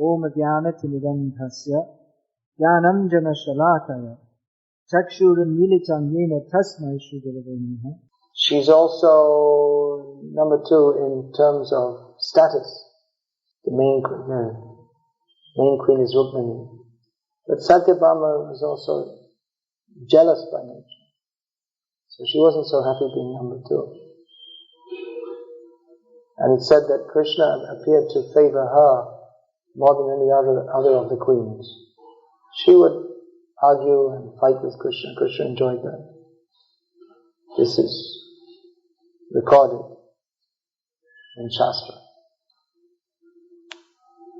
Om Jnanatimidandhasya Jnanam Jana Shalakaya Chakshurunmilitam Yena Tasmai Shri Gurave Namaha. She's also number 2 in terms of status. The main queen is Rukmini. But Satyabhama was also jealous by nature. So she wasn't so happy being number 2. And it's said that Krishna appeared to favor her more than any other of the queens. She would argue and fight with Krishna. Krishna enjoyed that. This is recorded in Shastra.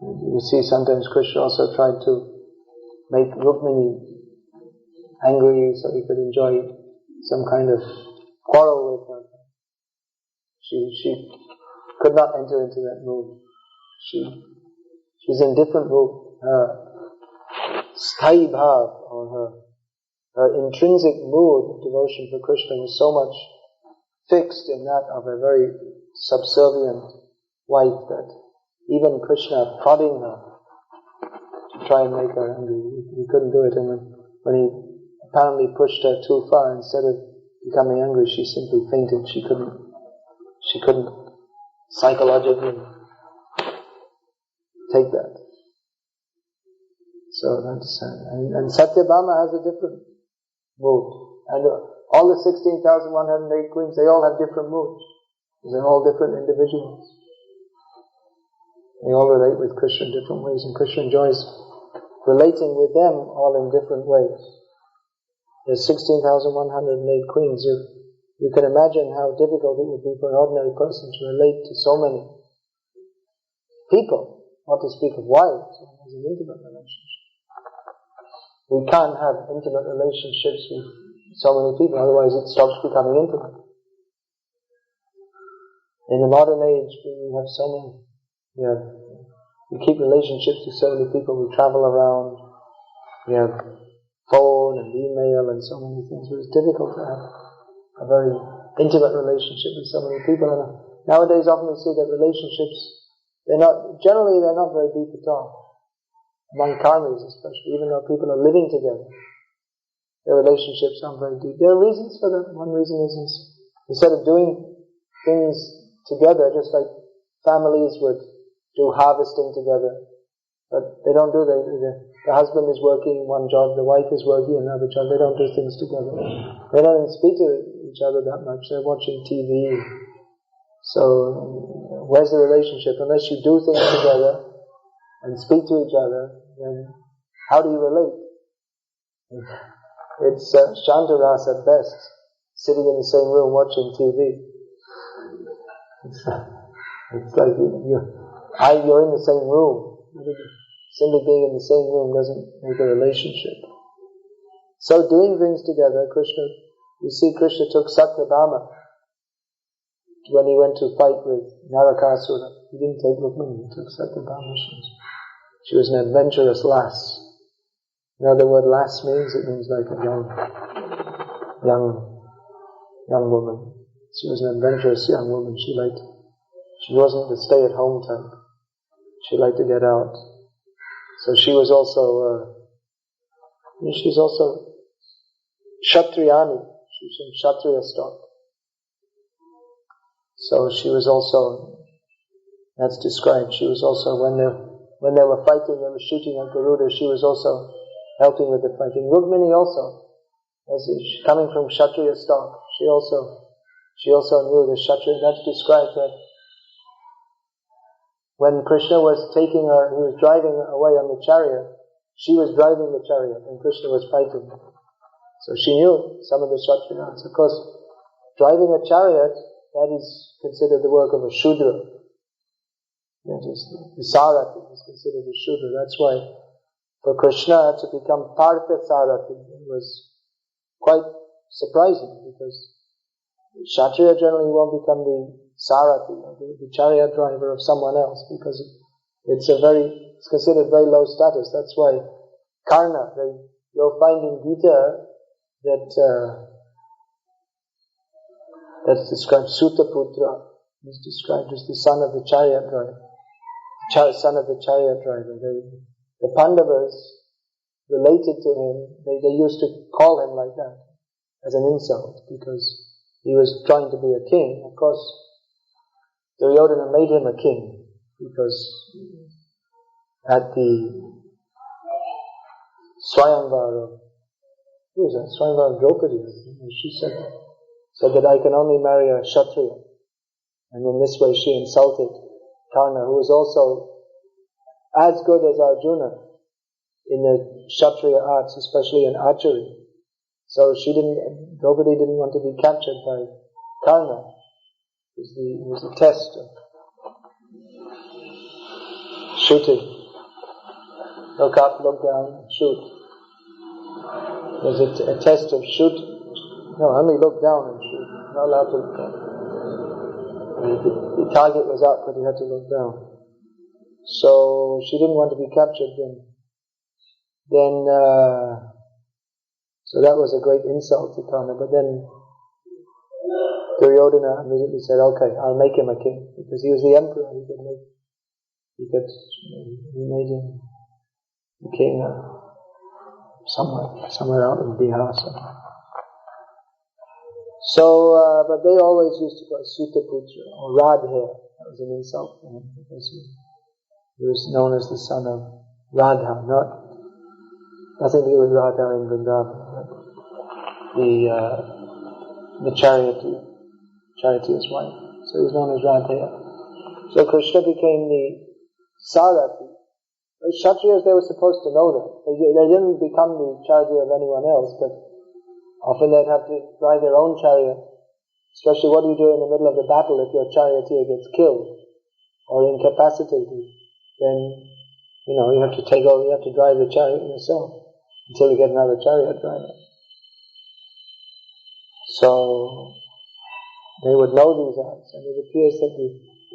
You see, sometimes Krishna also tried to make Rukmini angry so he could enjoy some kind of quarrel with her. She could not enter into that mood. She's in different mood. Her sthai bhav, or her intrinsic mood of devotion for Krishna was so much fixed in that of a very subservient wife that even Krishna prodding her to try and make her angry, he couldn't do it. And when he apparently pushed her too far, instead of becoming angry, she simply fainted. She couldn't psychologically take that. So that's and Satyabhama has a different mood. And all the 16,108 queens, they all have different moods. They're all different individuals. They all relate with Krishna in different ways, and Krishna enjoys relating with them all in different ways. There's 16,108 queens. You can imagine how difficult it would be for an ordinary person to relate to so many people, not to speak of wives, as an intimate relationship. We can't have intimate relationships with so many people, otherwise it stops becoming intimate. In the modern age, we have so many. We keep relationships with so many people. We travel around. We have phone and email and so many things. So it's difficult to have a very intimate relationship with so many people. And nowadays, often we see that relationships, they're not very deep at all. Among karmis especially, even though people are living together, their relationships aren't very deep. There are reasons for that. One reason is instead of doing things together, just like families would do harvesting together, but they don't do that. The husband is working one job, the wife is working another job. They don't do things together. They don't even speak to each other that much. They're watching TV. So, where's the relationship? Unless you do things together and speak to each other, then how do you relate? It's Shantaras at best, sitting in the same room watching TV. It's like you're in the same room. Simply being in the same room doesn't make a relationship. So doing things together, you see Krishna took Satyabhama when he went to fight with Narakasura. He didn't take Rukmini, he took Satyabhama. She was an adventurous lass. You know the word lass means? It means like a young woman. She was an adventurous young woman. She wasn't the stay-at-home type. She liked to get out. So she was also, she's also Kshatriyani. She's from Kshatriya stock. So she was also, that's described, she was also, when they were fighting, they were shooting at Garuda, she was also helping with the fighting. Rukmini also, as coming from Kshatriya stock, she also knew the Kshatriya. That's described that when Krishna was taking her, he was driving away on the chariot, she was driving the chariot and Krishna was fighting. So she knew some of the Kshatriyas. Of course, driving a chariot, that is considered the work of a Shudra. That is, the Sarati is considered a Shudra. That's why for Krishna to become Partha Sarati was quite surprising, because Kshatriya generally won't become the Sarati, the chariot driver of someone else, because it's considered very low status. That's why Karna, you'll find in Gita that's described, Sutaputra is described as the son of the chariot driver. son of the chariot driver. The Pandavas related to him, they used to call him like that as an insult because he was trying to be a king. Of course, Duryodhana made him a king because at the Swayamvar of, who was that? Swayamvar of Draupadi. She said that I can only marry a Kshatriya. And in this way she insulted Karna, who was also as good as Arjuna in the Kshatriya arts, especially in archery. So Draupadi didn't want to be captured by Karna. It was a test of shooting. Look up, look down, shoot. It was a test of shoot. No, only look down and shoot. Not allowed to look down. The target was up, but he had to look down. So she didn't want to be captured then. So that was a great insult to Karna. But then Duryodhana immediately said, "Okay, I'll make him a king," because he was the emperor. He made him the king somewhere out in Bihar. So, but they always used to call Sutaputra or Radha. That was an insult for him because he was known as the son of Radha, nothing to do with Radha in Vrindavan, but the charioteer's wife. So he was known as Radha. So Krishna became the Sarathi. The Kshatriyas, they were supposed to know that. They didn't become the charioteer of anyone else, but often they'd have to drive their own chariot. Especially what do you do in the middle of the battle if your charioteer gets killed or incapacitated? Then, you have to take over, you have to drive the chariot yourself until you get another chariot driver. So, they would know these arts, and it appears that the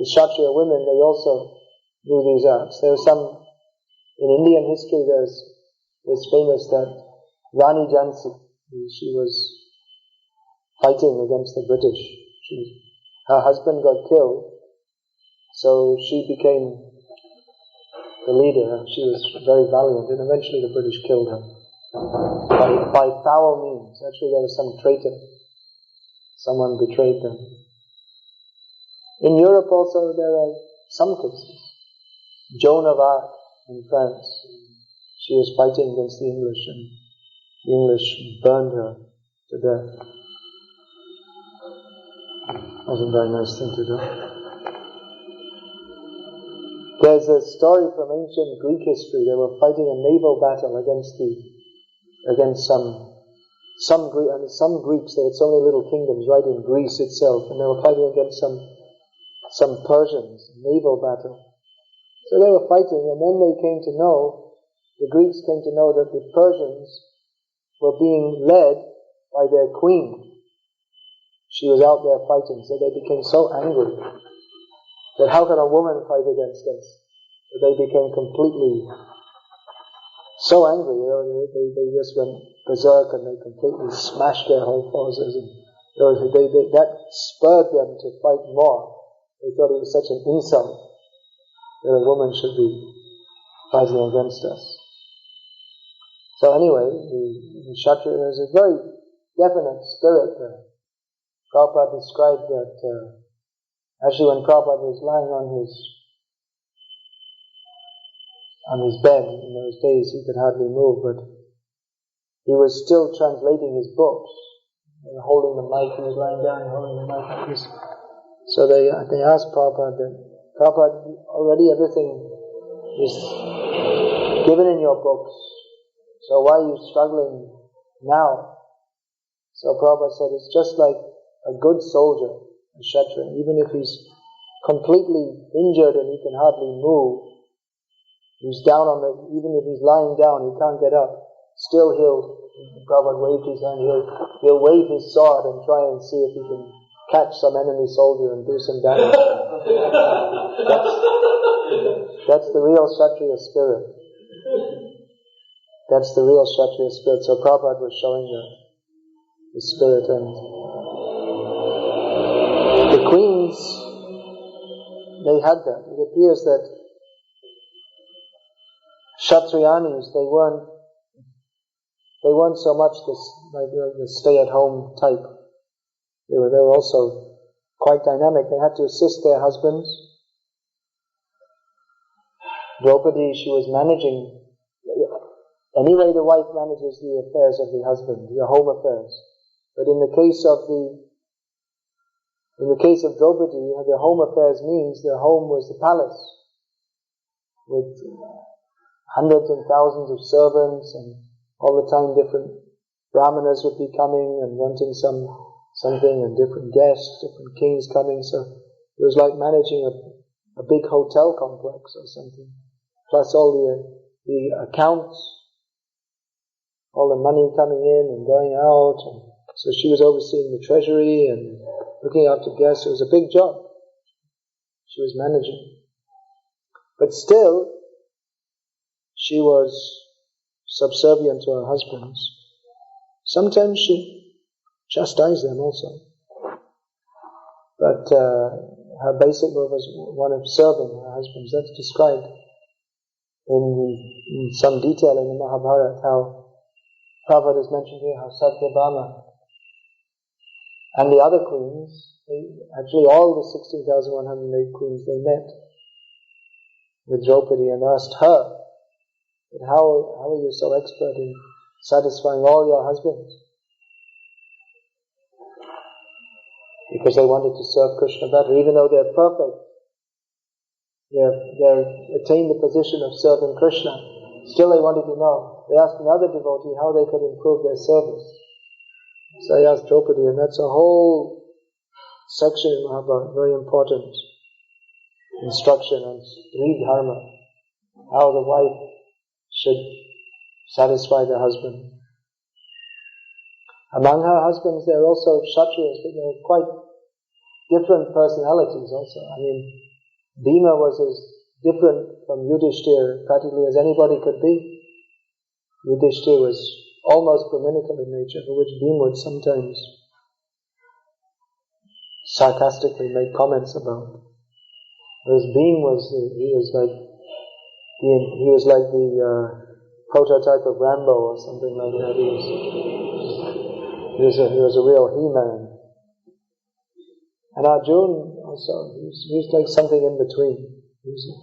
Kshatriya women, they also knew these arts. There are some, in Indian history there's famous that Rani Jhansi, she was fighting against the British. Her husband got killed, so she became the leader, and she was very valiant, and eventually the British killed her by foul means. Actually, there was some traitor. Someone betrayed them. In Europe also there are some cases. Joan of Arc in France, she was fighting against the English, and the English burned her to death. Wasn't a very nice thing to do. There's a story from ancient Greek history. They were fighting a naval battle against some Greeks. They had so many little kingdoms right in Greece itself, and they were fighting against some Persians, naval battle. So they were fighting, and then the Greeks came to know that the Persians were being led by their queen. She was out there fighting, so they became so angry that how can a woman fight against us? So they became completely so angry, they just went berserk and they completely smashed their whole forces, and that spurred them to fight more. They thought it was such an insult that a woman should be fighting against us. So anyway, the Kshatriya, there's a very definite spirit there. Prabhupada described that actually when Prabhupada was lying on his bed, in those days he could hardly move, but he was still translating his books, and holding the mic. He was lying down and holding the mic like this. So they asked Prabhupada that, Prabhupada, already everything is given in your books, so why are you struggling now? So Prabhupada said, it's just like a good soldier, a Kshatriya, even if he's completely injured and he can hardly move, he's even if he's lying down, he can't get up, still Prabhupada waved his hand, he'll wave his sword and try and see if he can catch some enemy soldier and do some damage. That's the real Kshatriya spirit. That's the real Kshatriya spirit. So Prabhupada was showing the spirit, and the queens, they had that. It appears that Kshatriyanis, they weren't so much the stay-at-home type. They were also quite dynamic. They had to assist their husbands. Draupadi, she was managing, anyway the wife manages the affairs of the husband, the home affairs. But in the case of Draupadi, the home affairs means the home was the palace, with hundreds and thousands of servants, and all the time different brahmanas would be coming and wanting something, and different guests, different kings coming. So it was like managing a big hotel complex or something. Plus all the accounts, all the money coming in and going out. And so she was overseeing the treasury and looking after guests. It was a big job. She was managing. But still, she was subservient to her husbands. Sometimes she chastised them also. But her basic move was one of serving her husbands. That's described in some detail in the Mahabharata, how Prabhupada has mentioned here, how Satyabhama and the other queens, actually all the 16,108 queens, they met with Draupadi and asked her, but how are you so expert in satisfying all your husbands? Because they wanted to serve Krishna better, even though they're perfect. They're attained the position of serving Krishna. Still they wanted to know. They asked another devotee how they could improve their service. So they asked Draupadi, and that's a whole section in Mahabharata, very important instruction on Sri Dharma, how the wife should satisfy the husband. Among her husbands there are also Kshatriyas, but they're quite different personalities also. I mean, Bhima was as different from Yudhishthira practically as anybody could be. Yudhishthira was almost Brahminical in nature, for which Bhima would sometimes sarcastically make comments about. Whereas Bhima was like the prototype of Rambo or something like that. He was a real He-Man. And Arjuna also, he was like something in between. He was a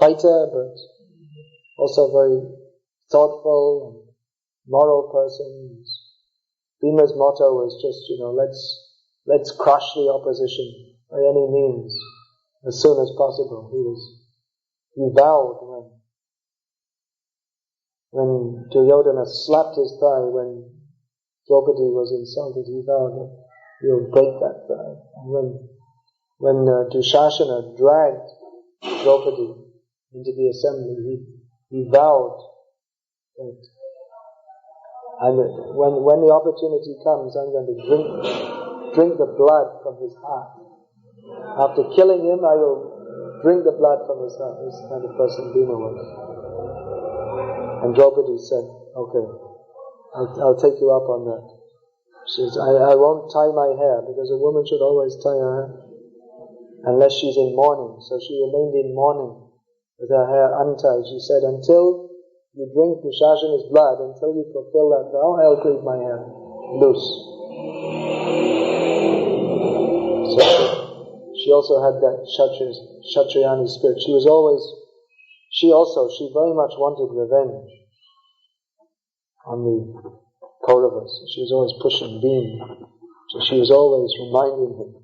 fighter, but also very thoughtful and moral person. Bhima's motto was just, let's crush the opposition by any means, as soon as possible. He vowed when Duryodhana slapped his thigh when Draupadi was insulted, he vowed that he'll break that thigh. And when Dushasana dragged Draupadi into the assembly, he vowed that when the opportunity comes, I'm going to drink the blood from his heart. After killing him, I will drink the blood from his heart. This is the kind of person Bhima was. And Draupadi said, okay, I'll take you up on that. She says, I won't tie my hair, because a woman should always tie her hair, unless she's in mourning. So she remained in mourning with her hair untied. She said, until you drink Dushasana's blood, until you fulfill that vow, I'll keep my hair loose. So she also had that Kshatriyani spirit. She very much wanted revenge on the Kauravas. She was always pushing Bhima. So she was always reminding him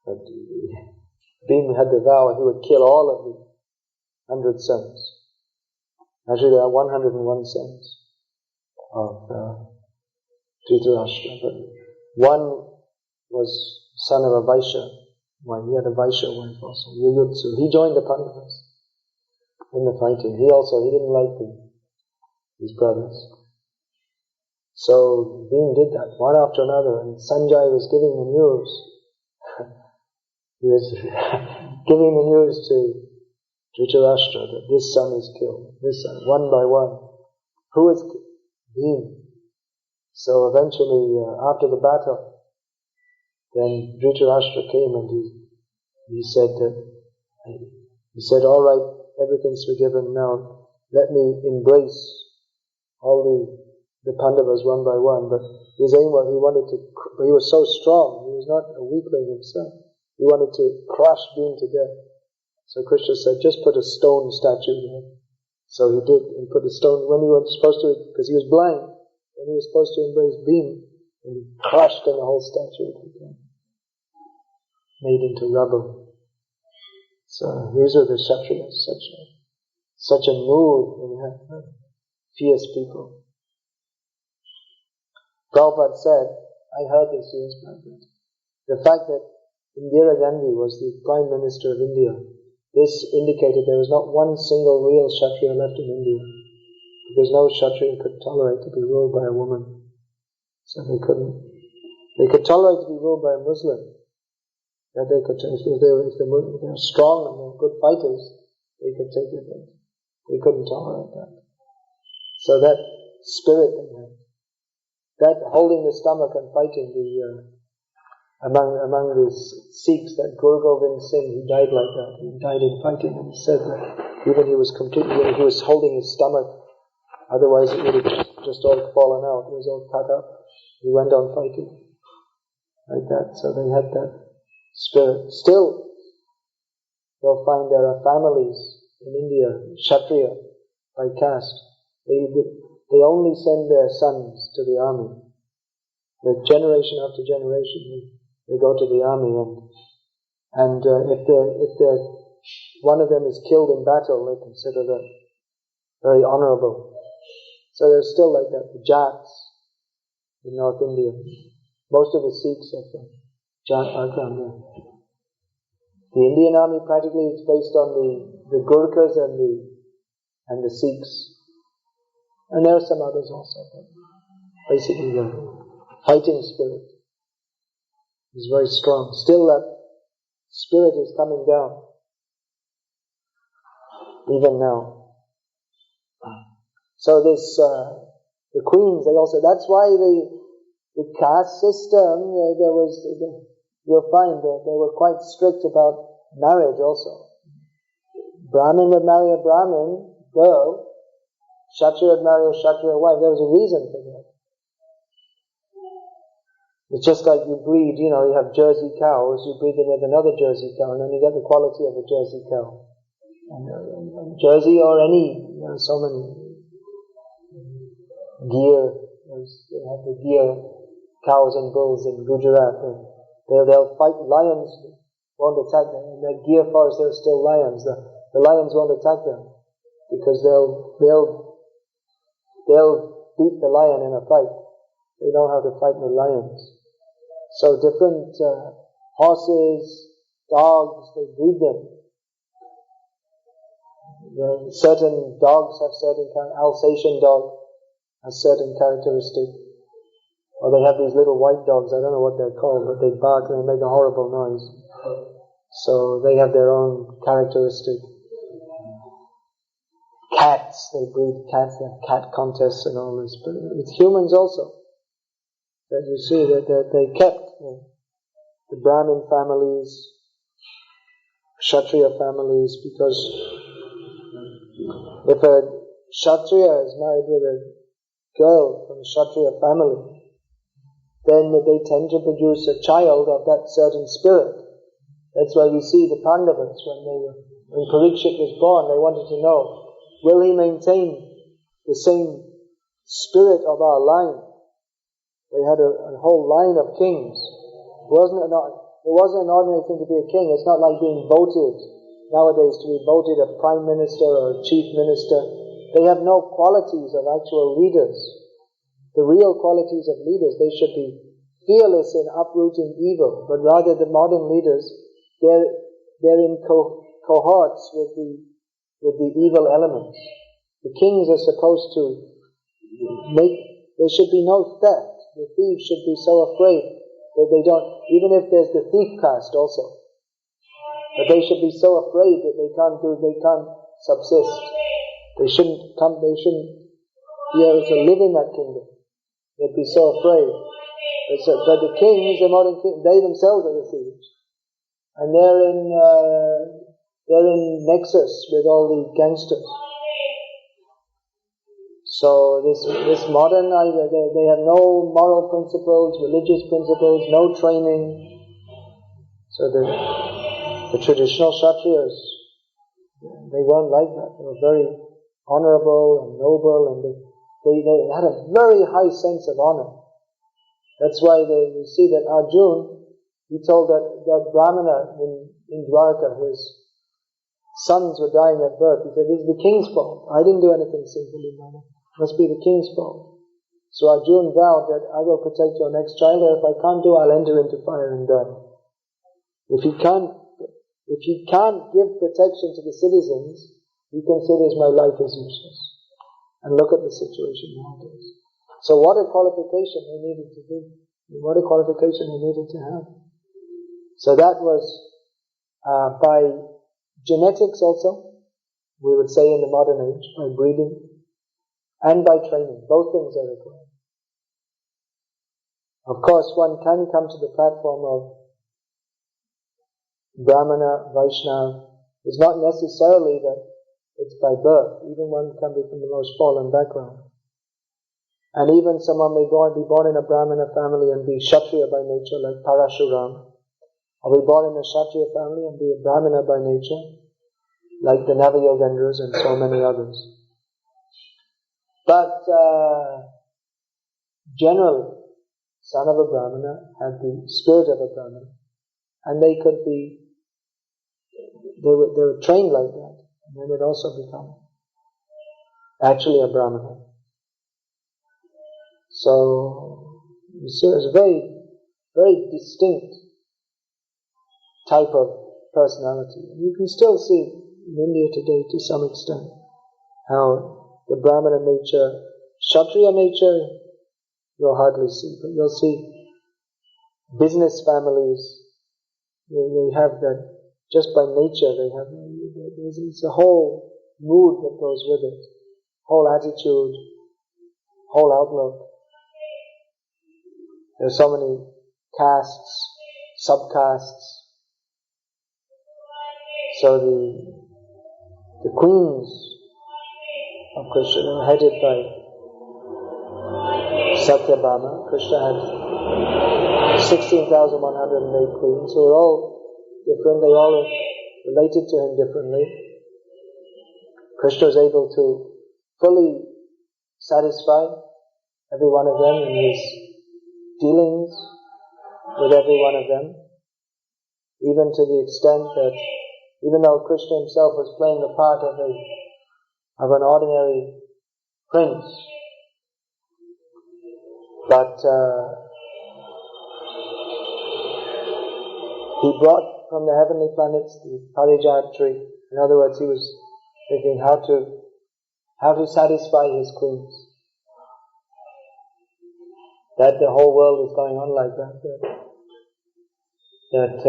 that Bhima had the vow he would kill all of the 100 sons. Actually, there are 101 sons of Dhritarashtra, but one was son of a Vaishya. He had a Vaishya wife also, Yuyutsu. He joined the Pandavas in the fighting. He didn't like his brothers. So Bhima did that, one after another, and Sanjay was giving the news. He was giving the news to Dhritarashtra that this son is killed, this son, one by one. Who is killed? Bhima. So eventually, after the battle, then Dhritarashtra came and he said, all right, everything's forgiven now. let me embrace all the Pandavas one by one. But his aim was he was so strong, he was not a weakling himself. He wanted to crush Bhima to death. So Krishna said, just put a stone statue there. So he did, and put a stone, when he was supposed to, because he was blind, when he was supposed to embrace Bhima, and he crushed and the whole statue became made into rubble. So these are the Kshatriyas, such a mood when you have fierce people. Prabhupada said, I heard this years back, the fact that Indira Gandhi was the Prime Minister of India, this indicated there was not one single real Kshatriya left in India, because no Kshatriya could tolerate to be ruled by a woman. So they couldn't. They could tolerate to be ruled by a Muslim. That they could, if they were strong and they were good fighters, they could take it, but they couldn't tolerate that. So that spirit they had, that holding the stomach and fighting among the Sikhs, that Guru Gobind Singh, he died like that. He died in fighting, and he said that even he was holding his stomach, otherwise it would have just all fallen out. It was all cut up. He went on fighting like that. So they had that spirit. Still, you'll find there are families in India, Kshatriya, by caste. They only send their sons to the army. The generation after generation, they go to the army, and if one of them is killed in battle, they consider that very honourable. So they're still like that. The Jats in North India, most of the Sikhs are from Jat background there. The Indian army practically is based on the Gurkhas and the Sikhs. And there are some others also, but basically the fighting spirit is very strong. Still that spirit is coming down, even now. So this, the queens, they also, that's why the caste system, you'll find that they were quite strict about marriage also. Brahmin would marry a Brahmin girl, Kshatriya would marry a Kshatriya wife. There was a reason for that. It's just like you breed, you have Jersey cows, you breed them with another Jersey cow, and then you get the quality of a Jersey cow. And Jersey or any, so many Gir, they have the Gir cows and bulls in Gujarat. They'll fight, lions won't attack them. In that Gir forest there are still lions. The lions won't attack them because they'll beat the lion in a fight. They know how to fight with lions. So different horses, dogs, they breed them. Certain dogs have certain Alsatian dog has certain characteristic. Or they have these little white dogs, I don't know what they're called, but they bark and they make a horrible noise. So they have their own characteristic. Cats, they breed cats, they have cat contests and all this. But with humans also, that you see that they kept the Brahmin families, Kshatriya families, because if a Kshatriya is married with a girl from a Kshatriya family, then they tend to produce a child of that certain spirit. That's why we see the Pandavas, when Parikshit was born, they wanted to know, will he maintain the same spirit of our line? They had a whole line of kings. It wasn't an ordinary thing to be a king. It's not like being voted nowadays to be voted a prime minister or a chief minister. They have no qualities of actual leaders. The real qualities of leaders, they should be fearless in uprooting evil, but rather the modern leaders, they're in cohorts with the evil elements. The kings are supposed to there should be no theft. The thieves should be so afraid that they don't, even if there's the thief caste also, but they should be so afraid that they can't subsist. They shouldn't be able to live in that kingdom. They'd be so afraid. But the kings, the modern kings, they themselves are the thieves. And they're in nexus with all the gangsters. So this modern idea, they have no moral principles, religious principles, no training. So the traditional Kshatriyas, they weren't like that. They were very honorable and noble, and they had a very high sense of honor. That's why you see that Arjuna, he told that Brahmana in Dwarka, his sons were dying at birth. He said, "This is the king's fault. I didn't do anything sinfully, Brahmana. It must be the king's fault." So Arjuna vowed that I will protect your next child, and if I can't do, I'll enter into fire and die. If he can't give protection to the citizens, he considers my life as useless. And look at the situation nowadays. So what a qualification they needed to do. What a qualification they needed to have. So that was by genetics also, we would say in the modern age, by breeding, and by training. Both things are required. Of course, one can come to the platform of Brahmana, Vaishnava. It's not necessarily that it's by birth. Even one can be from the most fallen background. And even someone may be born in a Brahmana family and be Kshatriya by nature, like Parashuram. Or be born in a Kshatriya family and be a Brahmana by nature, like the Navayogendras and so many others. But generally, son of a Brahmana had the spirit of a Brahmana, and they were trained like that, and then they'd also become actually a Brahmana. So you see, it's a very, very distinct type of personality. And you can still see in India today, to some extent, how the Brahmana nature, Kshatriya nature, you'll hardly see, but you'll see business families, they have that, just by nature, there's a whole mood that goes with it, whole attitude, whole outlook. There's so many castes, subcastes. So the queens of Krishna were headed by Satyabhama. Krishna had 16,108 queens who were all different. They all related to him differently. Krishna was able to fully satisfy every one of them in his dealings with every one of them, even to the extent that even though Krishna himself was playing the part of an ordinary prince, but he brought from the heavenly planets the Parijat tree. In other words, he was thinking how to satisfy his queens. That the whole world is going on like that. That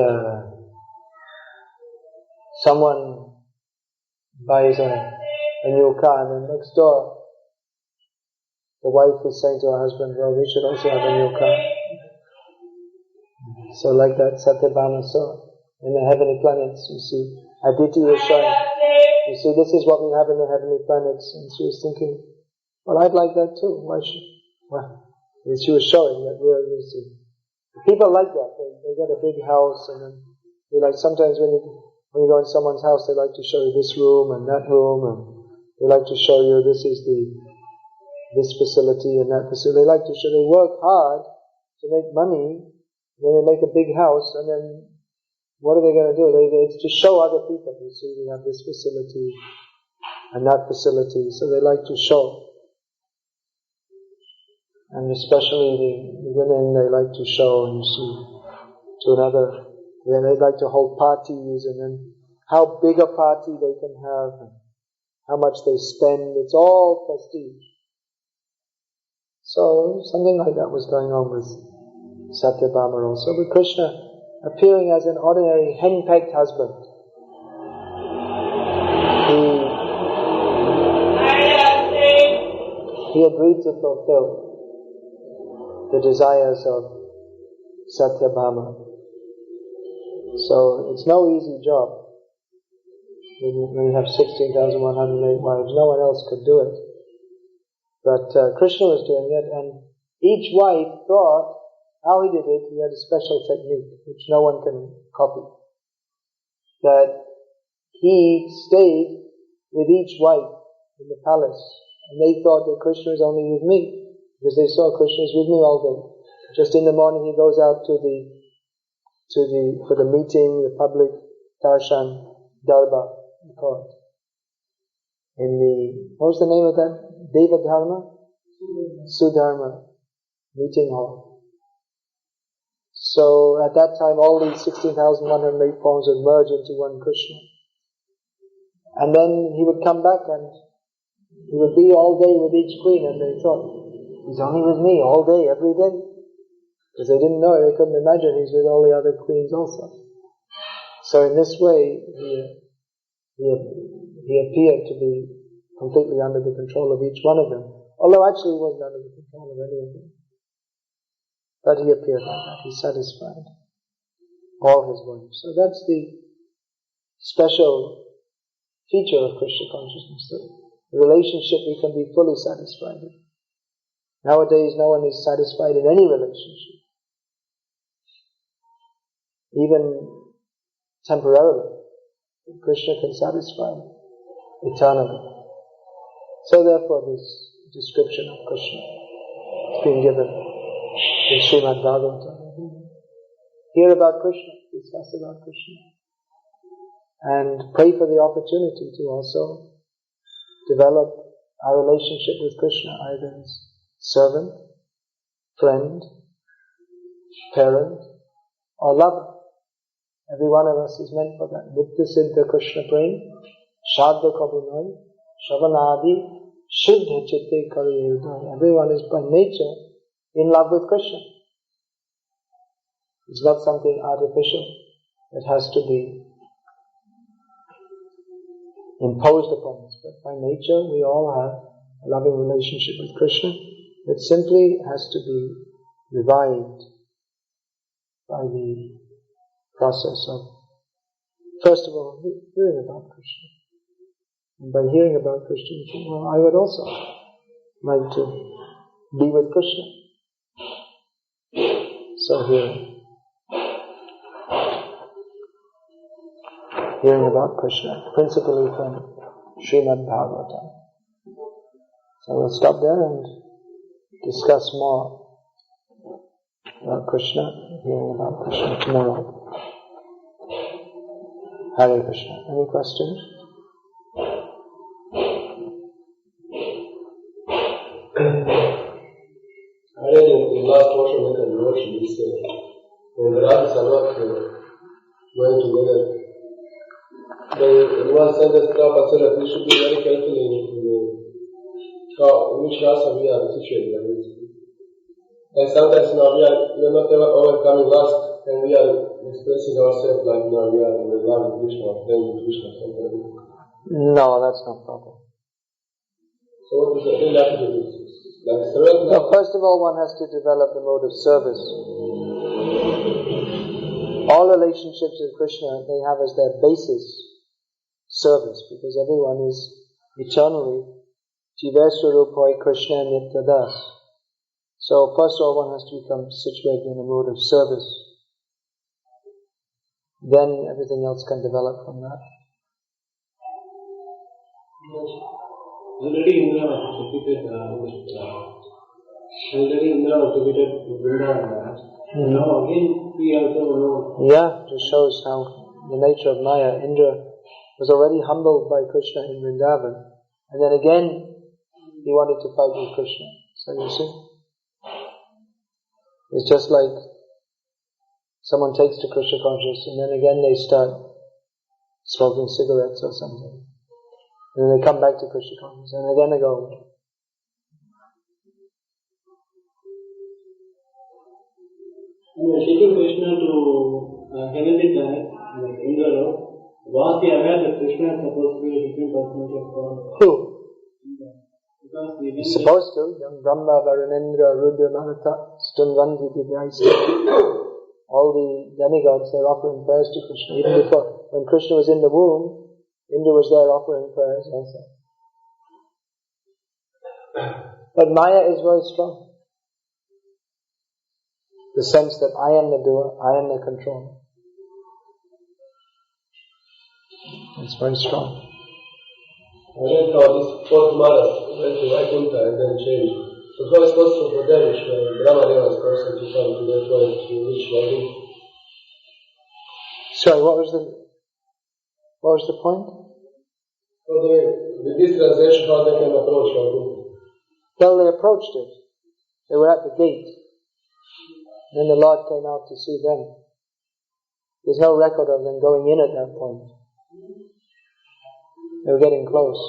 someone buys a new car, and then next door the wife is saying to her husband, "Well, we should also have a new car." So like that, Satyabhama saw in the heavenly planets, you see, Aditi is showing, you see, this is what we have in the heavenly planets, and she was thinking, well, I'd like that too. And she was showing that we're using. People like that. They get a big house, and then they like, sometimes when you go in someone's house, they like to show you this room and that room, and they like to show you this facility and that facility. They like to show, they work hard to make money, then they make a big house, and then what are they going to do? It's to show other people. You see, we have this facility and that facility, so they like to show. And especially the women, they like to show, and you see, to another, they like to hold parties, and then how big a party they can have, and how much they spend. It's all prestige. So something like that was going on with Satyabhama also. But Krishna, appearing as an ordinary henpecked husband, he agreed to fulfill the desires of Satyabhama. So it's no easy job. When you have 16,108 wives, no one else could do it. But Krishna was doing it, and each wife thought how he did it. He had a special technique which no one can copy. That he stayed with each wife in the palace, and they thought that Krishna was only with me, because they saw Krishna is with me all day. Just in the morning he goes out for the meeting, the public darshan, darbar, called. In the, what was the name of that? Deva Dharma? Sudharma meeting hall. So at that time all these 16,108 forms would merge into one Krishna. And then he would come back and he would be all day with each queen, and they thought, he's only with me all day, every day. Because they didn't know, they couldn't imagine he's with all the other queens also. So in this way, he appeared to be completely under the control of each one of them. Although actually he wasn't under the control of any of them. But he appeared like that. He satisfied all his wives. So that's the special feature of Krishna consciousness. The relationship we can be fully satisfied in. Nowadays no one is satisfied in any relationship. Even temporarily. Krishna can satisfy eternally. So therefore this description of Krishna is being given in Srimad Bhagavatam. Hear about Krishna, discuss about Krishna, and pray for the opportunity to also develop our relationship with Krishna, either as servant, friend, parent, or lover. Every one of us is meant for that. Nitya Siddha Krishna Prem, Shadha Kabunai, Shavanadi, Shuddha Chitte Kariyudai. Everyone is by nature in love with Krishna. It's not something artificial. It has to be imposed upon us. But by nature we all have a loving relationship with Krishna. It simply has to be revived by the process of, first of all, hearing about Krishna. And by hearing about Krishna, you think, well, I would also like to be with Krishna. So hearing about Krishna, principally from Srimad Bhagavatam. So we'll stop there and discuss more about Krishna, hearing about Krishna tomorrow. Hare Krishna. Any questions? I read in the last portion of the devotion, he said, when the Radhas are not going together, in one sentence, Prabhupada said that we should be very careful in which rasa we are situated. And sometimes now we are not ever coming last, and we are expressing ourselves like now we are in the love of Krishna, or playing with Krishna, something. No, that's not proper. So what is the real attitude? Like servant? No, first of all, one has to develop the mode of service. All relationships with Krishna, they have as their basis service, because everyone is eternally Jiveswarupai Krishna Nityadas. So first of all, one has to become situated in a mode of service. Then everything else can develop from that. Already Indra was defeated Vrindavan. Now again we also know. Yeah, it shows how the nature of Maya. Indra was already humbled by Krishna in Vrindavan, and then again he wanted to fight with Krishna. So you see, it's just like someone takes to Krishna consciousness and then again they start smoking cigarettes or something. And then they come back to Krishna consciousness, and again they go away. Taking Krishna to heavenly planet, like Indra, was he aware that Krishna is supposed to be a different personality of God? Who? Because he's supposed to. Young Brahma, Varunendra, Rudra, Mahatma, Stunvanti, Divyaisa. All the demigods, they're offering prayers to Krishna. Even before, when Krishna was in the womb, Indra was there offering prayers also. But Maya is very strong. The sense that I am the doer, I am the controller. It's very strong. I read how these 4 Maras went to Vaikuntha and then changed. So how is possible for them, which were Brahma Devas person, to come to that point to reach Vaikuntha? Sorry, what was the point? So with this translation, how they can approach Vaikuntha? Well, they approached it. They were at the gate. Then the Lord came out to see them. There's no record of them going in at that point. They were getting close.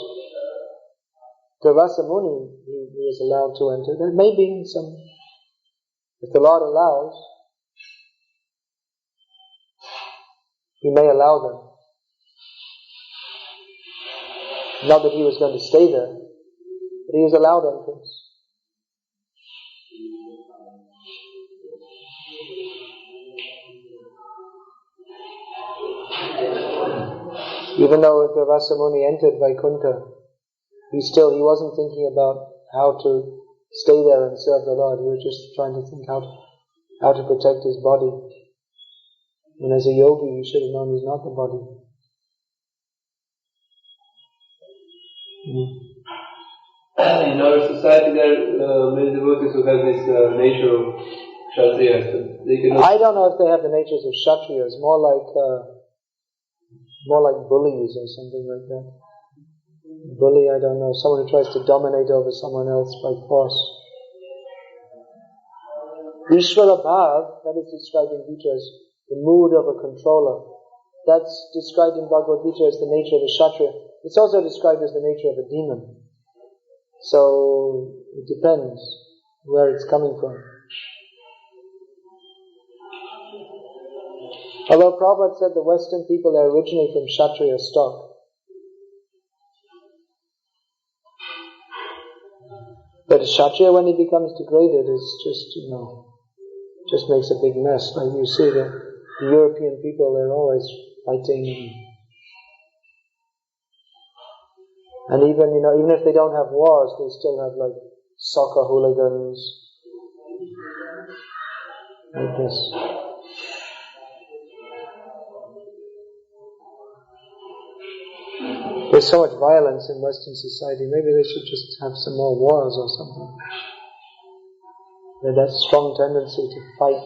Durvasa Muni, he was allowed to enter. There may be some, if the Lord allows, He may allow them. Not that he was going to stay there, but he was allowed entrance. Even though Durvasa Muni entered Vaikuntha, he wasn't thinking about how to stay there and serve the Lord. He was just trying to think how to protect his body. And as a yogi, he should have known he's not the body. In our society, there are many devotees who have this nature of Kshatriyas. I don't know if they have the natures of Kshatriyas, more like bullies or something like that. Bully, I don't know, someone who tries to dominate over someone else by force. Ishvara Bhav, that is described in Gita as the mood of a controller. That's described in Bhagavad Gita as the nature of a Kshatriya. It's also described as the nature of a demon. So, it depends where it's coming from. Although Prabhupada said the Western people are originally from Kshatriya stock. But a Kshatriya, when he becomes degraded, is just, just makes a big mess. Like you see the European people, they're always fighting. And even if they don't have wars, they still have like soccer hooligans. Like this. There's so much violence in Western society, maybe they should just have some more wars or something. There's that strong tendency to fight.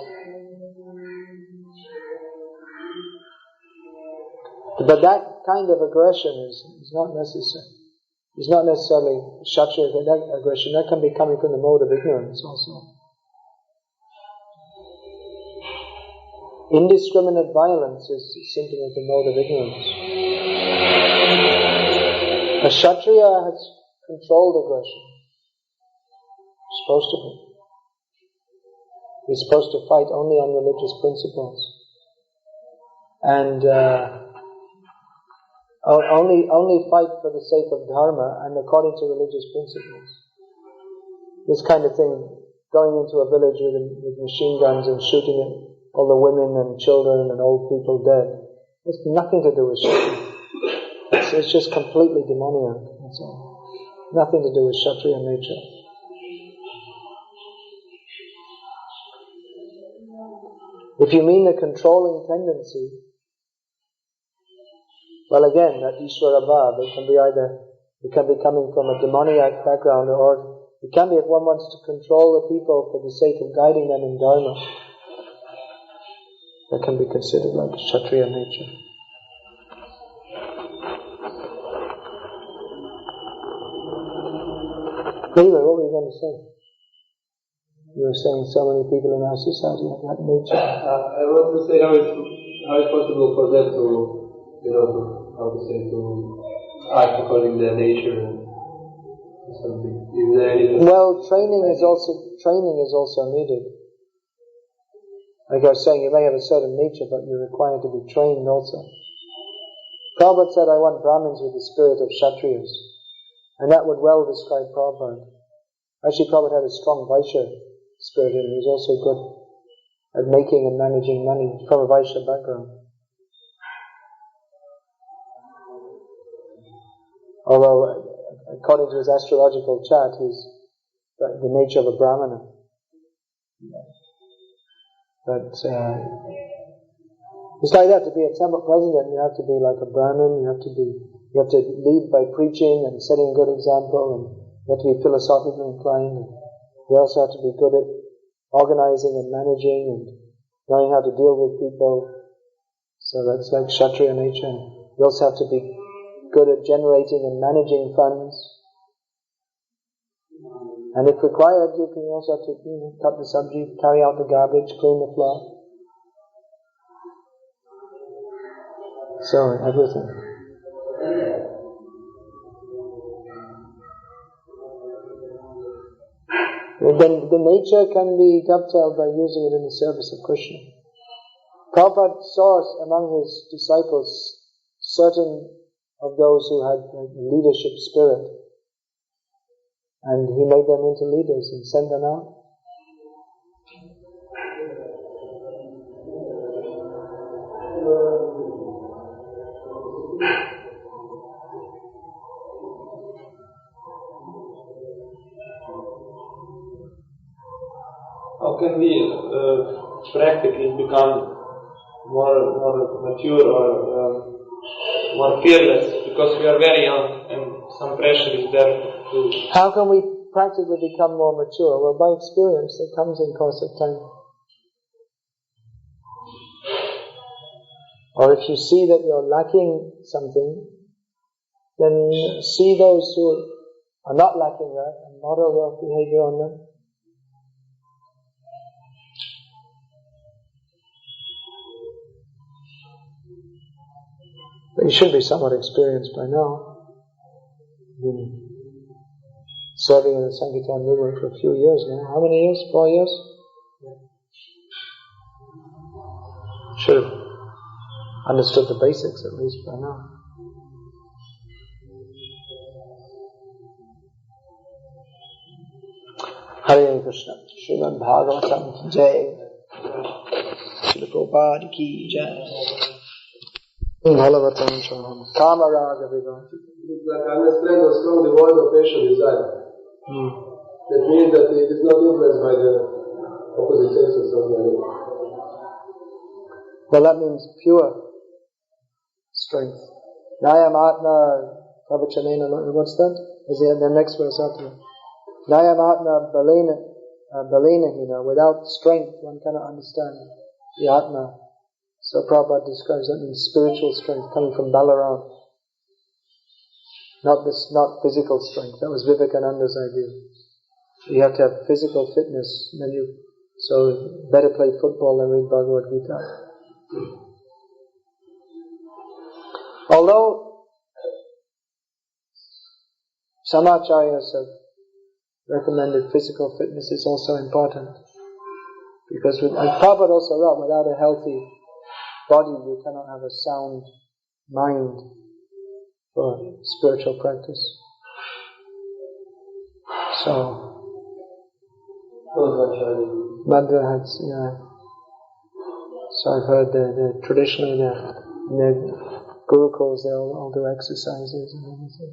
But that kind of aggression is not necessary. It's not necessarily Kshatriya, that aggression. That can be coming from the mode of ignorance also. Indiscriminate violence is symptom of the mode of ignorance. A Kshatriya has controlled aggression. He's supposed to be. He's supposed to fight only on religious principles. And only fight for the sake of dharma and according to religious principles. This kind of thing, going into a village with machine guns and shooting all the women and children and old people dead, it's nothing to do with Kshatriya. It's just completely demoniac, that's all. Nothing to do with Kshatriya nature. If you mean the controlling tendency, well again, that Ishvara Bhav, it can be coming from a demoniac background, or it can be if one wants to control the people for the sake of guiding them in dharma. That can be considered like Kshatriya nature. Anyway, what were you going to say? You were saying so many people in our society have that nature. I want to say how it's possible for them to, to act according to their nature and something. Is there any... Well, training is also needed. Like I was saying, you may have a certain nature, but you're required to be trained also. Prabhupada said, I want Brahmins with the spirit of Kshatriyas. And that would well describe Prabhupada. Actually, Prabhupada had a strong Vaishya spirit, and he was also good at making and managing money from a Vaishya background. Although, according to his astrological chart, he's the nature of a brahmana. But it's like that. To be a temple president, you have to be like a Brahmin. You have to lead by preaching and setting a good example, and you have to be philosophically inclined. And you also have to be good at organizing and managing and knowing how to deal with people. So that's like Ksatriya nature. And you also have to be good at generating and managing funds. And if required, you can also have to cut the sabji, carry out the garbage, clean the floor. So, everything. Then the nature can be dovetailed by using it in the service of Krishna. Prabhupada saw among his disciples certain of those who had leadership spirit, and he made them into leaders and sent them out. How can we practically become more mature or more fearless? Because we are very young and some pressure is there to... How can we practically become more mature? Well, by experience that comes in course of time. Or if you see that you're lacking something, then see those who are not lacking that and model your behavior on them. But you should be somewhat experienced by now. Been serving in the Sankirtan movement for a few years now. How many years? 4 years? Should have understood the basics at least by now. Hare Krishna. Srimad Bhagavatam ki jai. Srila Prabhupada ki jai. Bhagavatam Shaham. Kamaraga Vivanti. It's like I understand a strong devoid of passion desire. That means that it is not influenced by the opposite sex or something like that. Well, that means pure strength. Nayam Atma Pravachanena, what's that? Is the next verse after? Nayam Atma Balena, without strength one cannot understand the Atma. So Prabhupada describes that means spiritual strength coming from Balaram. Not physical strength. That was Vivekananda's idea. You have to have physical fitness, so better play football than read Bhagavad Gita. Although some acharyas have recommended physical fitness is also important, because Prabhupada also wrote, without a healthy body you cannot have a sound mind for spiritual practice. So Madhvahats, yeah. So I've heard traditionally in their gurukuls they'll all do exercises and everything.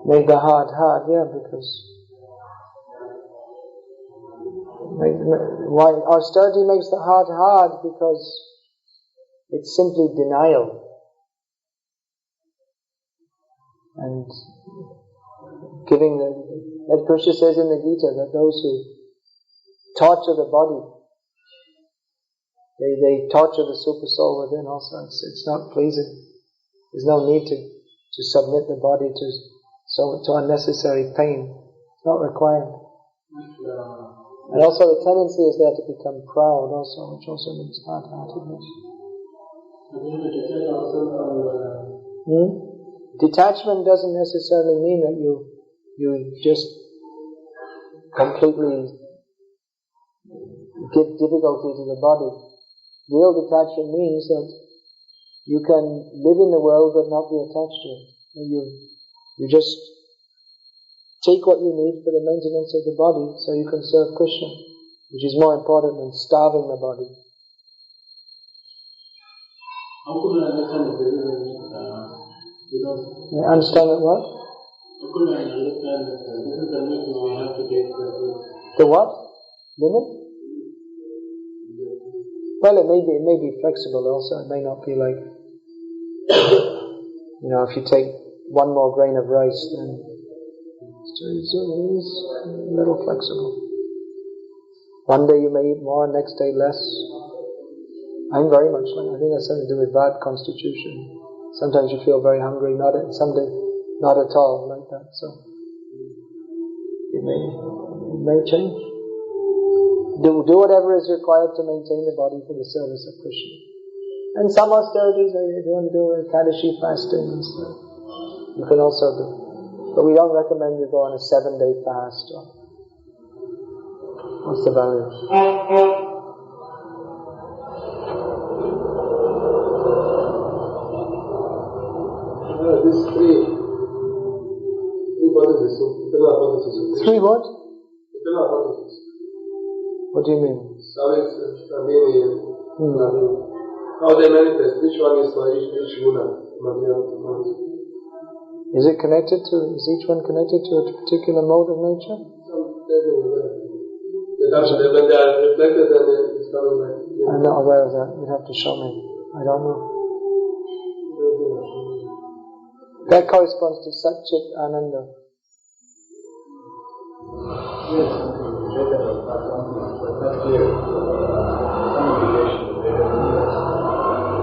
Make the heart hard, yeah, because why austerity makes the heart hard? Because it's simply denial. And giving as Krishna says in the Gita, that those who torture the body, they torture the super soul within also. It's not pleasing. There's no need to submit the body to unnecessary pain. It's not required. And also the tendency is there to become proud also, which also means hard-heartedness. Detachment doesn't necessarily mean that you just completely give difficulty to the body. Real detachment means that you can live in the world but not be attached to it. And you just take what you need for the maintenance of the body so you can serve Krishna. which is more important than starving the body. How could I understand the Understand that what? How could I understand that this is the limit we have to take the what? Limit? Well, it may be flexible also. It may not be like, if you take one more grain of rice, then it's a little flexible. One day you may eat more, next day less. I'm very much like, I think that's something to do with bad constitution. Sometimes you feel very hungry, some day not at all, like that. So it may change. Do whatever is required to maintain the body for the service of Krishna. And some austerities, if you want to do Ekadashi fasting and stuff, you can also do. But we don't recommend you go on a 7-day fast. What's the value? These three hypotheses, internal hypotheses. Three what? Internal hypotheses. What do you mean? Savit, Nandini, and Nadu. How they manifest, which one is for each guna? Is it connected to, is each one connected to a particular mode of nature? When they are reflected, then it's coming back. I'm not aware of that. You'd have to show me. I don't know. That corresponds to Satchit Ananda.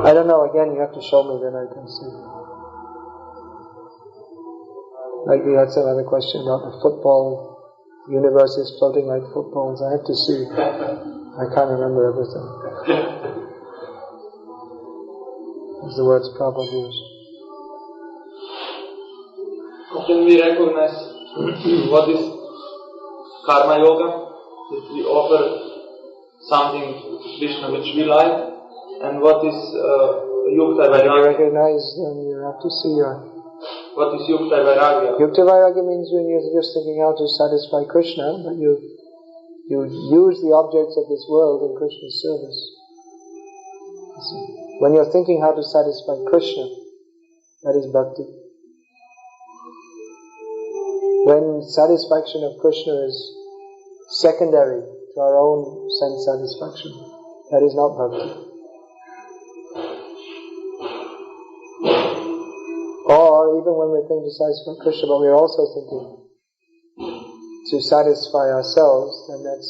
I don't know, again you have to show me, then I can see. Like we had some other question about the football, the universe is floating like footballs. I have to see. I can't remember everything. As the words Prabhupada used. How can we recognize what is karma yoga? That we offer something to Krishna which we like, and what is yukta When you vairagya? recognize, then you have to see What is yukta vairagya? Yukta Vairagya means when you're just thinking how to satisfy Krishna, but you use the objects of this world in Krishna's service. When you're thinking how to satisfy Krishna, that is bhakti. When satisfaction of Krishna is secondary to our own sense satisfaction, that is not bhakti. Or even when we're thinking to satisfy Krishna, but we're also thinking to satisfy ourselves, then that's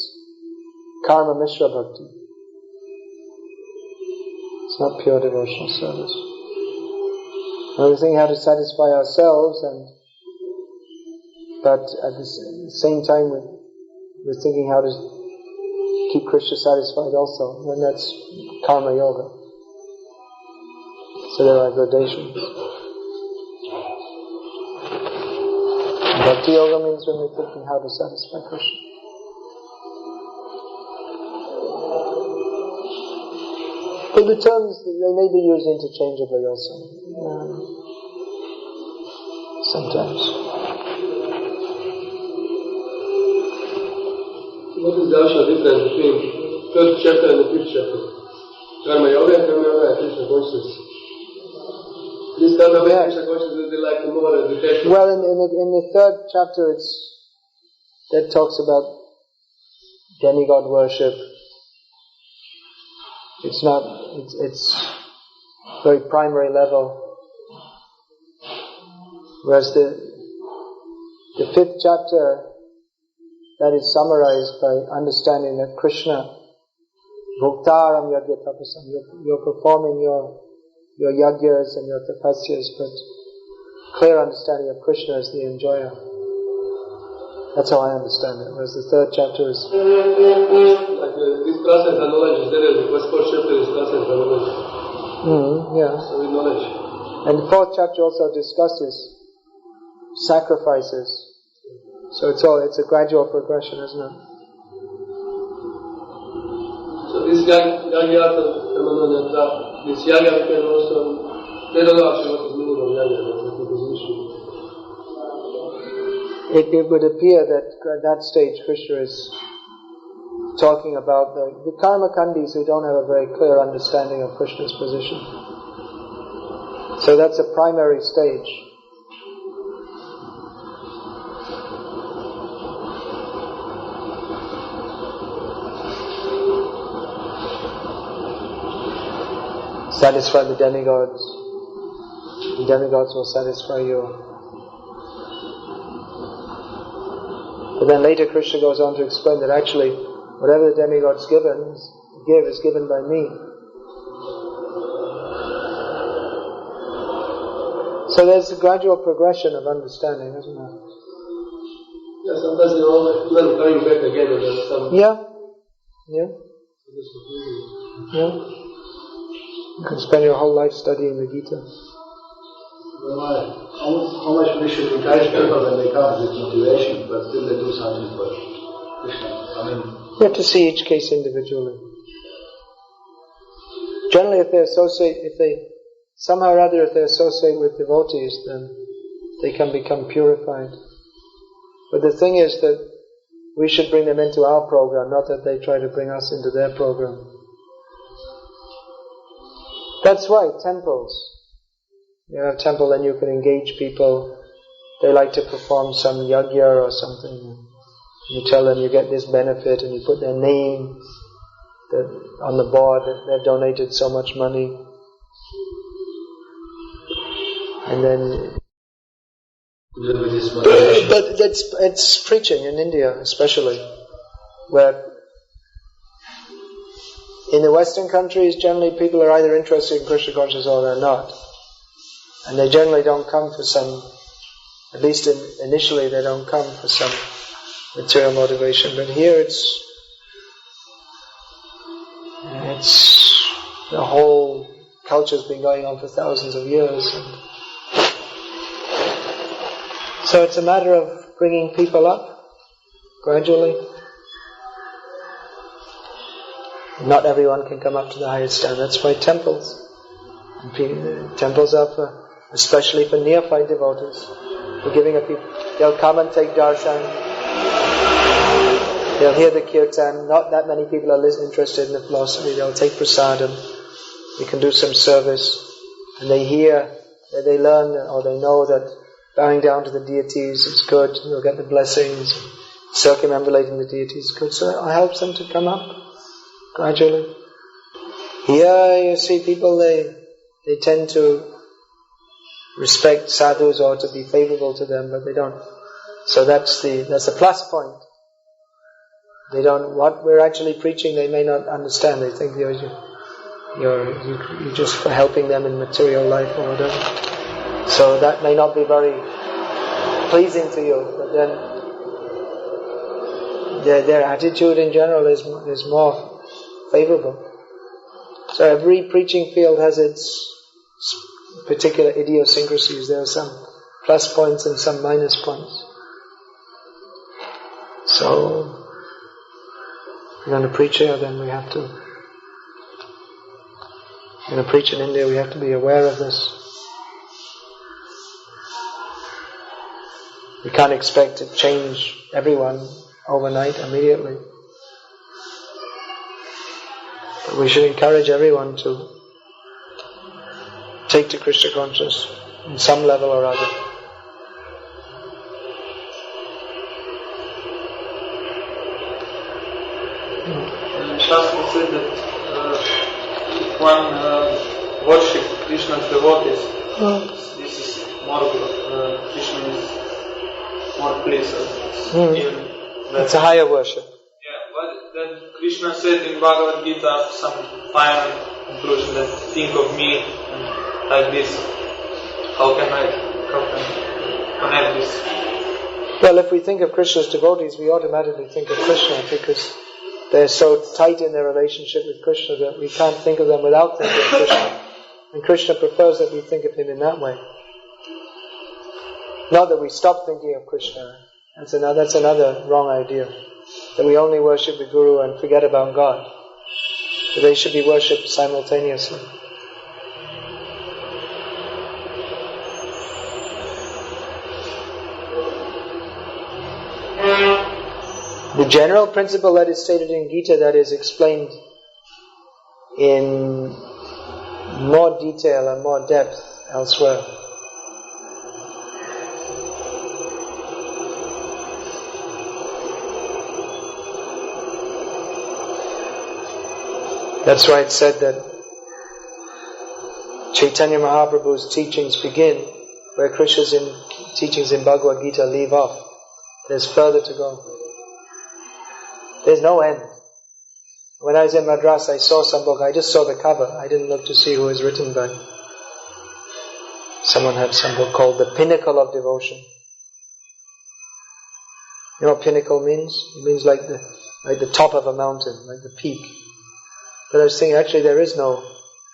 karma mishra bhakti. It's not pure devotional service. When we're thinking how to satisfy ourselves, but at the same time we're thinking how to keep Krishna satisfied also, then that's karma yoga. So there are gradations. Bhakti yoga means when we're thinking how to satisfy Krishna. But the terms, they may be used interchangeably also. Sometimes. What is the actual difference between third chapter and the fifth chapter? Karma yoga and Krishna consciousness. This karma yoga and Krishna consciousness is like the more detached. Well, in the third chapter, that talks about demigod worship. It's very primary level. Whereas the fifth chapter, that is summarized by understanding that Krishna, Bhuktaram Yajna Tapasam, you're performing your yagyas and your tapasyas, but clear understanding of Krishna as the enjoyer. That's how I understand it. Whereas the third chapter is like this process of knowledge is there, the fourth chapter is process of knowledge. yeah. So with knowledge. And the fourth chapter also discusses sacrifices. So it's a gradual progression, isn't it? So this yagya, this yagya can also, they don't know actually what is meaning of yagya, that's the position. It would appear that at that stage Krishna is talking about the karma-kandis who don't have a very clear understanding of Krishna's position. So that's a primary stage. Satisfy the demigods. The demigods will satisfy you. But then later Krishna goes on to explain that actually whatever the demigods give is given by me. So there's a gradual progression of understanding, isn't there? Yeah, sometimes they're all even coming back again and there's some... Yeah. You can spend your whole life studying the Gita. How much we should encourage people when they come with motivation, but still they do something for Krishna? You have to see each case individually. Generally, if they somehow or other associate with devotees, then they can become purified. But the thing is that we should bring them into our program, not that they try to bring us into their program. That's why temples. You have a temple, then you can engage people. They like to perform some yajna or something. You tell them you get this benefit, and you put their name on the board that they've donated so much money. And then... But it's preaching in India especially, where in the Western countries generally people are either interested in Krishna consciousness or they're not. And they generally don't come for some, at least initially they don't come for some material motivation. But here it's the whole culture's been going on for thousands of years. So it's a matter of bringing people up gradually. Not everyone can come up to the highest standard. That's why temples are especially for neophyte devotees. For giving a people, they'll come and take darshan. They'll hear the kirtan. Not that many people are interested in the philosophy. They'll take prasadam. They can do some service, and they hear, they learn, or they know that bowing down to the deities is good. You'll get the blessings. Circumambulating the deities is good. So it helps them to come up gradually. Here you see people, they tend to respect sadhus or to be favorable to them, but they don't. So that's a plus point. They don't, what we're actually preaching they may not understand. They think you're just for helping them in material life or whatever. So that may not be very pleasing to you, but then their attitude in general is more favorable. So every preaching field has its particular idiosyncrasies. There are some plus points and some minus points. So if we're going to preach here, then we have to. If we're going to preach in India, we have to be aware of this. We can't expect to change everyone overnight, immediately. But we should encourage everyone to take to Krishna consciousness in some level or other. Shastra said that if one worships Krishna's devotees, this is more Krishna is more pleased. It's a higher worship. Yeah, but then Krishna said in Bhagavad Gita some final conclusion that think of me and like this. How can I connect this? Well, if we think of Krishna's devotees, we automatically think of Krishna because they're so tight in their relationship with Krishna that we can't think of them without thinking of Krishna. And Krishna prefers that we think of him in that way. Not that we stop thinking of Krishna. That's another wrong idea. That we only worship the Guru and forget about God. But they should be worshipped simultaneously. The general principle that is stated in Gita, that is explained in more detail and more depth elsewhere. That's why it said that Chaitanya Mahaprabhu's teachings begin where Krishna's teachings in Bhagavad Gita leave off. There's further to go. There's no end. When I was in Madras, I saw some book. I just saw the cover. I didn't look to see who it was written by. Someone had some book called The Pinnacle of Devotion. You know what pinnacle means? It means like the top of a mountain, like the peak. But I was thinking, actually there is no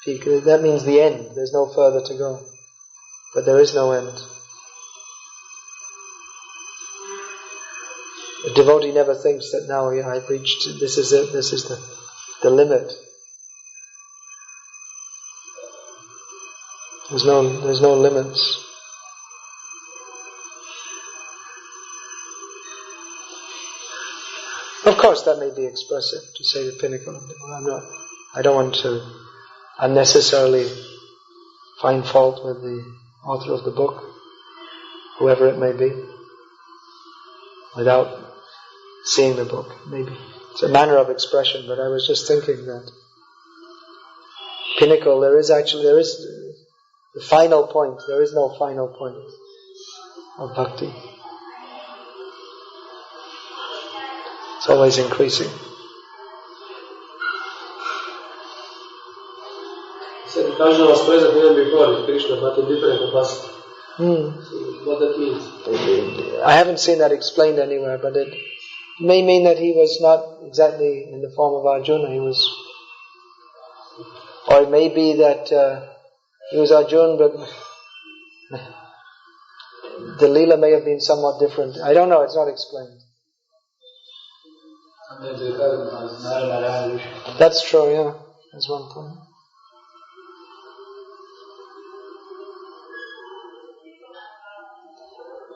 peak. That means the end. There's no further to go. But there is no end. The devotee never thinks that now I've reached, this is it, this is the limit. There's no limits. Of course that may be expressive to say the pinnacle. I don't want to unnecessarily find fault with the author of the book, whoever it may be, without seeing the book, maybe. It's a manner of expression, but I was just thinking that pinnacle, there is the final point. There is no final point of bhakti. It's always increasing. So Krishna was present even before Krishna, but in different capacity. So what that means? I haven't seen that explained anywhere, but it may mean that he was not exactly in the form of Arjuna. Or it may be that he was Arjuna, but the Leela may have been somewhat different. I don't know, it's not explained. That's true, yeah. That's one point.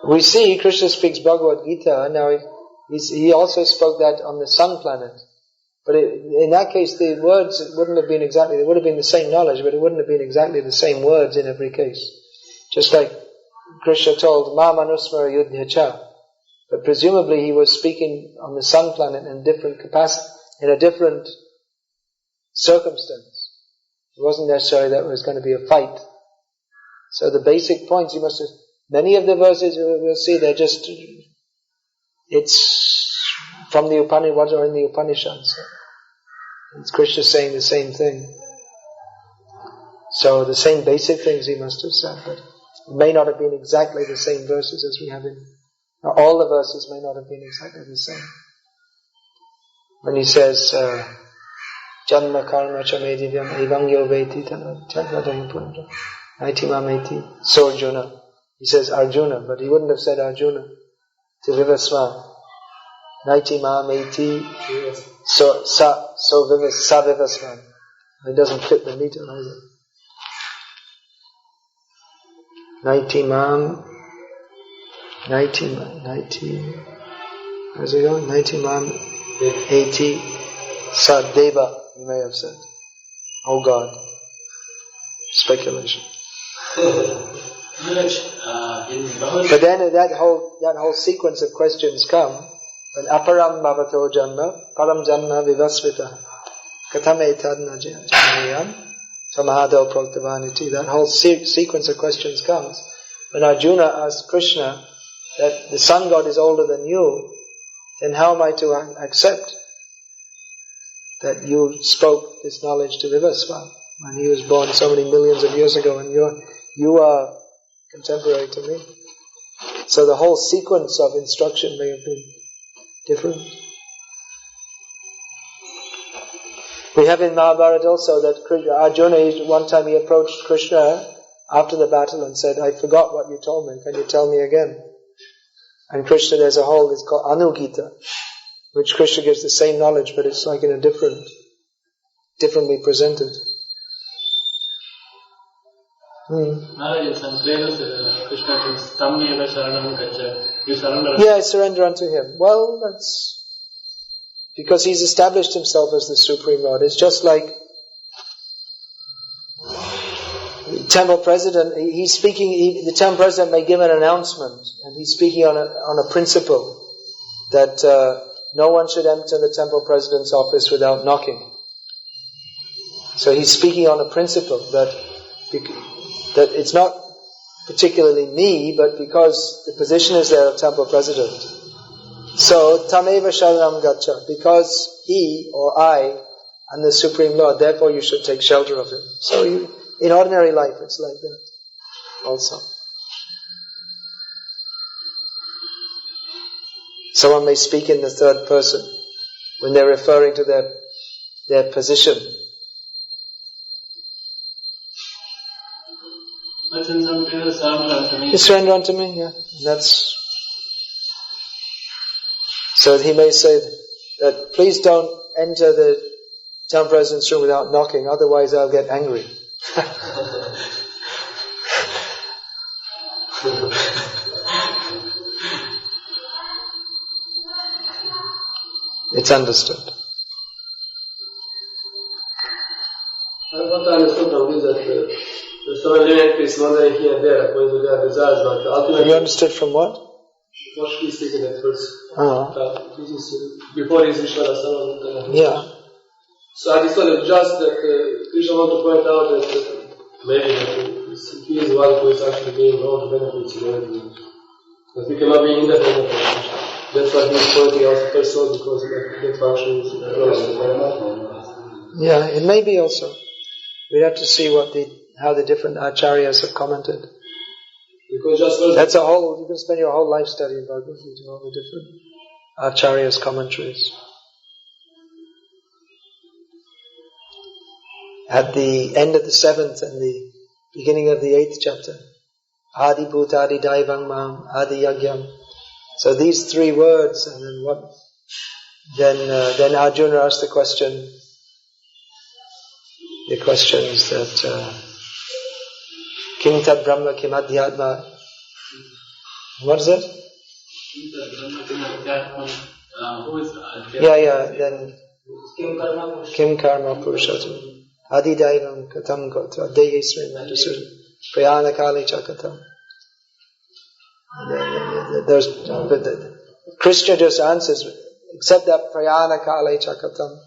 We see Krishna speaks Bhagavad Gita. Now he also spoke that on the sun planet. But in that case the words wouldn't have been exactly, they would have been the same knowledge, but it wouldn't have been exactly the same words in every case. Just like Krishna told, Ma manusmara yudhya cha. But presumably he was speaking on the sun planet in different capacity, in a different circumstance. It wasn't necessarily that it was going to be a fight. So the basic points you must have, many of the verses we'll see, they're just, it's from the Upanishads or in the Upanishads. It's Krishna saying the same thing. So the same basic things he must have said, but it may not have been exactly the same verses as we have in. Now, all the verses may not have been exactly the same. When he says, Janma karma chamedivyam evangyo veti tanadayam punja naitima meti so Arjuna. He says Arjuna, but he wouldn't have said Arjuna to Vivasva. Naitima meti so Vivasva. It doesn't fit the meter either. Naitimam, how's it going? Naitimam eti sadeva, you may have said. Oh God. Speculation. But then that whole sequence of questions come when aparam bhavato janma, param janma vivasvita, katam etad janmayam, samahado proktavaniti. That whole sequence of questions comes when Arjuna asks Krishna that the sun god is older than you, then how am I to accept that you spoke this knowledge to Vivasva when he was born so many millions of years ago and you are contemporary to me? So the whole sequence of instruction may have been different. We have in Mahabharata also that Arjuna, one time he approached Krishna after the battle and said, I forgot what you told me, can you tell me again? And Krishna, there's a whole, it's called Anugita, which Krishna gives the same knowledge, but it's like in a differently presented. Maharaj, in some places, Krishna says, Tam eva sharanam kacha. You surrender. Yeah, I surrender unto him. Well, because he's established himself as the Supreme Lord. It's just like the temple president, he's speaking, the temple president may give an announcement, and he's speaking on a principle that no one should enter the temple president's office without knocking. So he's speaking on a principle that it's not particularly me, but because the position is there of temple president. So, tameva sharanam gaccha, because he or I am the Supreme Lord, therefore you should take shelter of him. So in ordinary life it's like that also. Someone may speak in the third person when they're referring to their position. You surrender unto me, yeah. That's so he may say that please don't enter the town president's room without knocking, otherwise I'll get angry. It's understood. What I understood from this that so many entities wandering here and there according to their desires, but ultimately... You understood from what? What she is speaking at first. Uh-huh. This is before his Vishwara Sama. Yeah. So I understood that just that Krishna wants to point out that maybe that he is the one who is actually gaining all the benefits in everything. That we cannot be independent of Krishna. That's what he is pointing out first all, because that function is yeah, it may be also. We'd have to see how the different acharyas have commented. Because that's you can spend your whole life studying Bhagavad Gita, all the different acharyas' commentaries. At the end of the 7th and the beginning of the 8th chapter, Adi Bhutadi Daivang Mam Adi Yagyam. So these 3 words, and then what? Then Arjuna asked the question. The questions that Kim Tad Brahma Kim Adhyatma. What is it? Who is Then Kim Karma Purushatam Adi Daivam Katam Gotra Dehi Srimad Prayana Kali Chakatam. Krishna just answers, except that Prayana Kali Chakatam.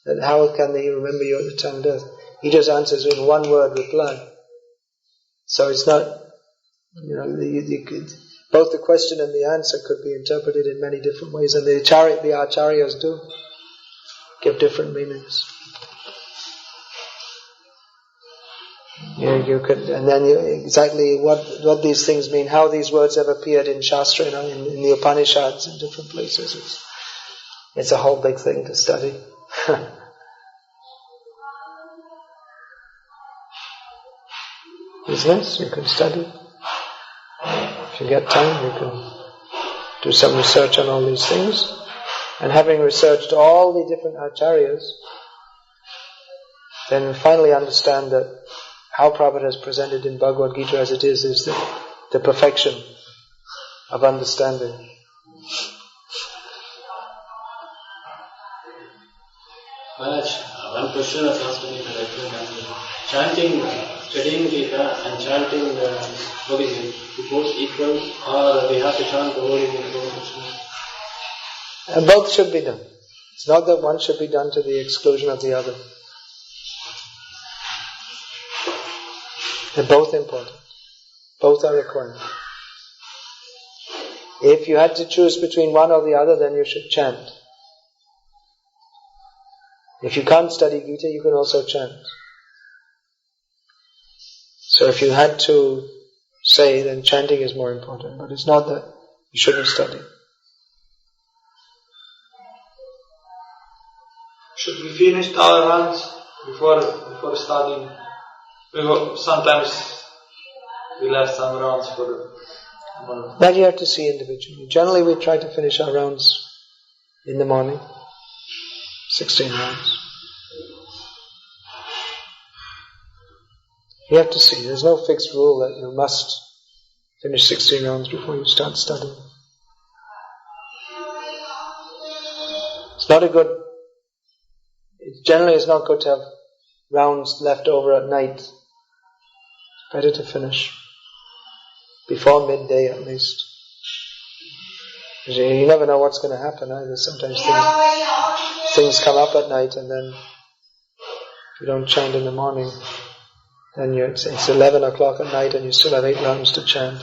Then how can they remember you at the time of death? He just answers in one word reply. So it's not, both the question and the answer could be interpreted in many different ways, and the acharyas do give different meanings. You could, and then exactly what these things mean, how these words have appeared in Shastra, in the Upanishads, in different places. It's a whole big thing to study. Business, you can study. If you get time, you can do some research on all these things. And having researched all the different acharyas, then finally understand that how Prabhupada has presented in Bhagavad Gita as it is the perfection of understanding. Maharaj, one question was asked to me that I couldn't answer. Chanting, studying Gita and chanting Holy Name, both equal, or they have to chant the Holy Name? Both should be done. It's not that one should be done to the exclusion of the other. They're both important. Both are required. If you had to choose between one or the other, then you should chant. If you can't study Gita, you can also chant. So if you had to say, then chanting is more important. But it's not that you shouldn't study. Should we finish our runs before studying? Sometimes we left some rounds for more. That you have to see individually. Generally we try to finish our rounds in the morning. 16 rounds. You have to see. There's no fixed rule that you must finish 16 rounds before you start studying. It's not a good, generally it's not good to have rounds left over at night. It's better to finish before midday at least. You never know what's going to happen either. Sometimes things come up at night, and then if you don't chant in the morning, then it's 11 o'clock at night and you still have 8 rounds to chant.